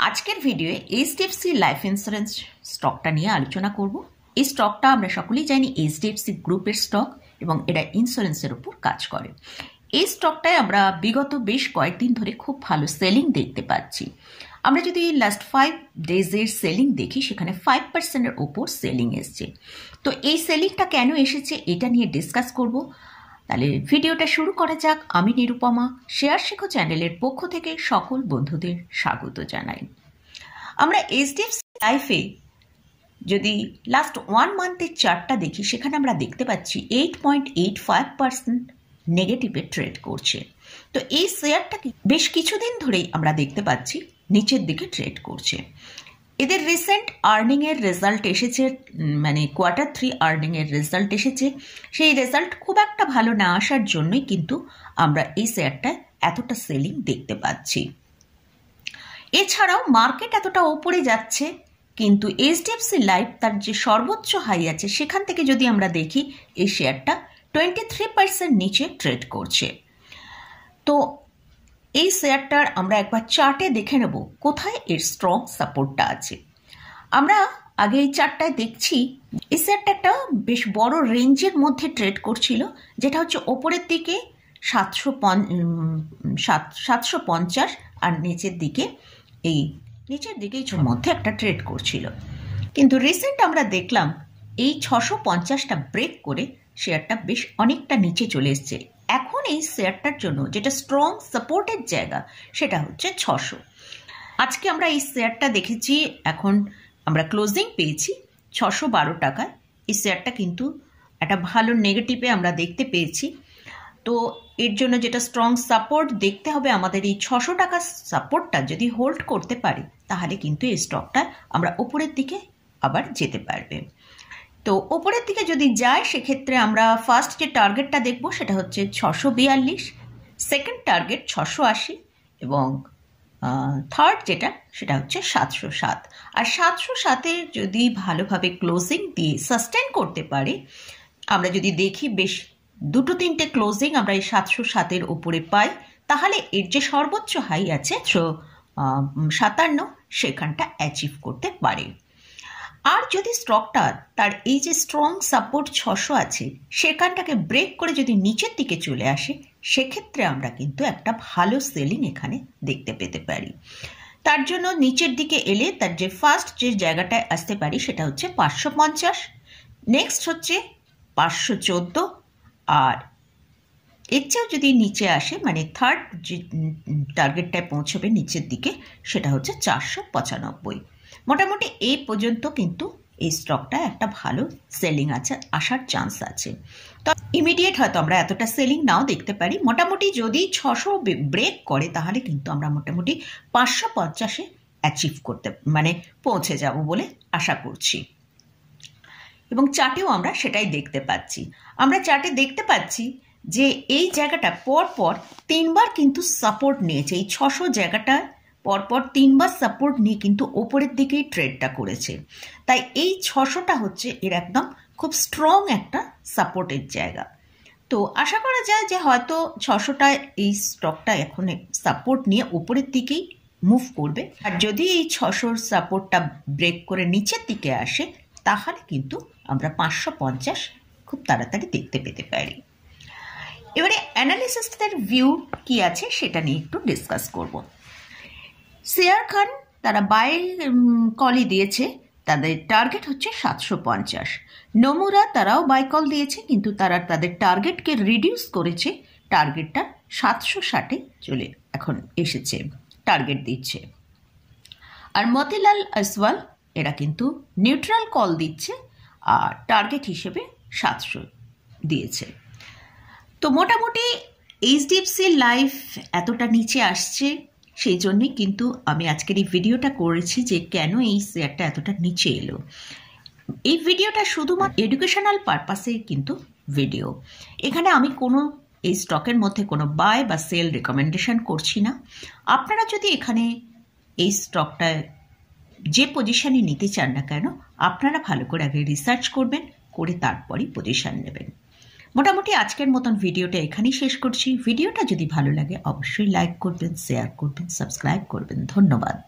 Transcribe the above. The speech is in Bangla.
আজকের ভিডিওয়ে এইচডিএফসি লাইফ ইন্স্যুরেন্স স্টকটা নিয়ে আলোচনা করব। এই স্টকটা আমরা সকলেই জানি এইচডিএফসি গ্রুপের স্টক এবং এটা ইন্স্যুরেন্সের উপর কাজ করে। এই স্টকটায় আমরা বিগত বেশ কয়েকদিন ধরে খুব ভালো সেলিং দেখতে পাচ্ছি। আমরা যদি লাস্ট 5 ডেজের সেলিং দেখি, সেখানে 5%-এর ওপর সেলিং এসছে। তো এই সেলিংটা কেন এসেছে এটা নিয়ে ডিসকাস করব। তাহলে ভিডিওটা শুরু করা যাক। আমি নিরুপমা, শেয়ার শেখো চ্যানেলের পক্ষ থেকে সকল বন্ধুদের স্বাগত জানাই। আমরা এইচডিএফসি লাইফে যদি লাস্ট 1 মান্থের চার্টটা দেখি, সেখানে আমরা দেখতে পাচ্ছি 8.85% নেগেটিভে ট্রেড করছে। তো এই শেয়ারটাকে বেশ কিছুদিন ধরেই আমরা দেখতে পাচ্ছি নিচের দিকে ট্রেড করছে। এদের রিসেন্ট আর্নিংয়ের রেজাল্ট এসেছে, মানে Q3 আর্নিংয়ের রেজাল্ট এসেছে। সেই রেজাল্ট খুব একটা ভালো না আসার জন্যই কিন্তু আমরা এই শেয়ারটায় এতটা সেলিং দেখতে পাচ্ছি। এছাড়াও মার্কেট এতটা ওপরে যাচ্ছে, কিন্তু এইচডিএফসি লাইফ তার যে সর্বোচ্চ হাই আছে সেখান থেকে যদি আমরা দেখি, এই শেয়ারটা 23% নিচে ট্রেড করছে। তো এই শেয়ারটার আমরা একবার চার্টে দেখে নেব কোথায় এর স্ট্রং সাপোর্টটা আছে। আমরা আগে এই চার্টটায় দেখছি এই শেয়ারটা একটা বেশ বড় রেঞ্জের মধ্যে ট্রেড করছিল, যেটা হচ্ছে ওপরের দিকে 750 আর নিচের দিকে এই মধ্যে একটা ট্রেড করছিল। কিন্তু রিসেন্ট আমরা দেখলাম এই 650টা ব্রেক করে শেয়ারটা বেশ অনেকটা নিচে চলে এসছে। এখন এই শেয়ারটার জন্য যেটা স্ট্রং সাপোর্টের জায়গা সেটা হচ্ছে 600। আজকে আমরা এই শেয়ারটা দেখেছি, এখন আমরা ক্লোজিং পেয়েছি 612 টাকায়। এই শেয়ারটা কিন্তু একটা ভালো নেগেটিভে আমরা দেখতে পেয়েছি। তো এর জন্য যেটা স্ট্রং সাপোর্ট দেখতে হবে আমাদের, এই 600 টাকার সাপোর্টটা যদি হোল্ড করতে পারে তাহলে কিন্তু এই স্টকটা আমরা উপরের দিকে আবার যেতে পারবে। তো ওপরের দিকে যদি যায় সেক্ষেত্রে আমরা ফার্স্ট যে টার্গেটটা দেখব সেটা হচ্ছে 642, সেকেন্ড টার্গেট 680 এবং থার্ড সেটা হচ্ছে 707। আর 707-এ যদি ভালোভাবে ক্লোজিং দিয়ে সাস্টেন করতে পারে, আমরা যদি দেখি বেশ 2-3টে ক্লোজিং আমরা এই 707-এর উপরে পাই, তাহলে এর যে সর্বোচ্চ হাই আছে 57, সেখানটা অ্যাচিভ করতে পারে। আর যদি স্টকটা তার এই যে স্ট্রং সাপোর্ট 600 আছে সেখানটাকে ব্রেক করে যদি নিচের দিকে চলে আসে, সেক্ষেত্রে আমরা কিন্তু একটা ভালো সেলিং এখানে দেখতে পেতে পারি। তার জন্য নিচের দিকে এলে তার যে ফার্স্ট যে জায়গাটায় আসতে পারি সেটা হচ্ছে 550, নেক্সট হচ্ছে 514, আর এর চেয়েও যদি নিচে আসে, মানে থার্ড যে টার্গেটটায় পৌঁছবে নিচের দিকে, সেটা হচ্ছে 495। মোটামুটি এই পর্যন্ত কিন্তু এই স্টকটা একটা ভালো সেলিং আসার চান্স আছে। তো ইমিডিয়েট হয়তো আমরা এতটা সেলিং নাও দেখতে পারি। মোটামুটি যদি 600 ব্রেক করে তাহলে কিন্তু আমরা মোটামুটি 550-এ অ্যাচিভ করতে, মানে পৌঁছে যাব বলে আশা করছি। এবং চার্টেও আমরা সেটাই দেখতে পাচ্ছি। আমরা চার্টে দেখতে পাচ্ছি যে এই জায়গাটা পরপর 3বার কিন্তু সাপোর্ট নিয়েছে। এই 600 জায়গাটা পরপর 3বার সাপোর্ট নিয়ে কিন্তু ওপরের দিকেই ট্রেডটা করেছে। তাই এই 600টা হচ্ছে এর একদম খুব স্ট্রং একটা সাপোর্টের জায়গা। তো আশা করা যায় যে হয়তো 600টায় এই স্টকটা এখন সাপোর্ট নিয়ে ওপরের দিকেই মুভ করবে। আর যদি এই 600-র সাপোর্টটা ব্রেক করে নিচের দিকে আসে, তাহলে কিন্তু আমরা 550 খুব তাড়াতাড়ি দেখতে পেতে পারি। এবারে অ্যানালিসিস্টদের ভিউ কি আছে সেটা নিয়ে একটু ডিসকাস করব। শেয়ার খান তারা বাই কলই দিয়েছে, তাদের টার্গেট হচ্ছে 750। নমুরা তারাও বাই কল দিয়েছে, কিন্তু তারা তাদের টার্গেটকে রিডিউস করেছে, টার্গেটটা 760-এ চলে এখন এসেছে, টার্গেট দিচ্ছে। আর মতিলাল আসওয়াল এরা কিন্তু নিউট্রাল কল দিচ্ছে আর টার্গেট হিসেবে 700 দিয়েছে। তো মোটামুটি এইচডিএফসি লাইফ এতটা নিচে আসছে, সেই জন্যই কিন্তু আমি আজকের এই ভিডিওটা করেছি যে কেন এই শেয়ারটা এতটা নিচে এলো। এই ভিডিওটা শুধুমাত্র এডুকেশনাল পারপাসে কিন্তু ভিডিও। এখানে আমি কোনো এই স্টকের মধ্যে কোনো বাই বা সেল রেকমেন্ডেশন করছি না। আপনারা যদি এখানে এই স্টকটায় যে পজিশনে নিতে চান না কেন, আপনারা ভালো করে আগে রিসার্চ করবেন, করে তারপরই পজিশন নেবেন। মোটামুটি আজকের মতন ভিডিওটা এখানেই শেষ করছি। ভিডিওটা যদি ভালো লাগে অবশ্যই লাইক করবেন, শেয়ার করবেন, সাবস্ক্রাইব করবেন। ধন্যবাদ।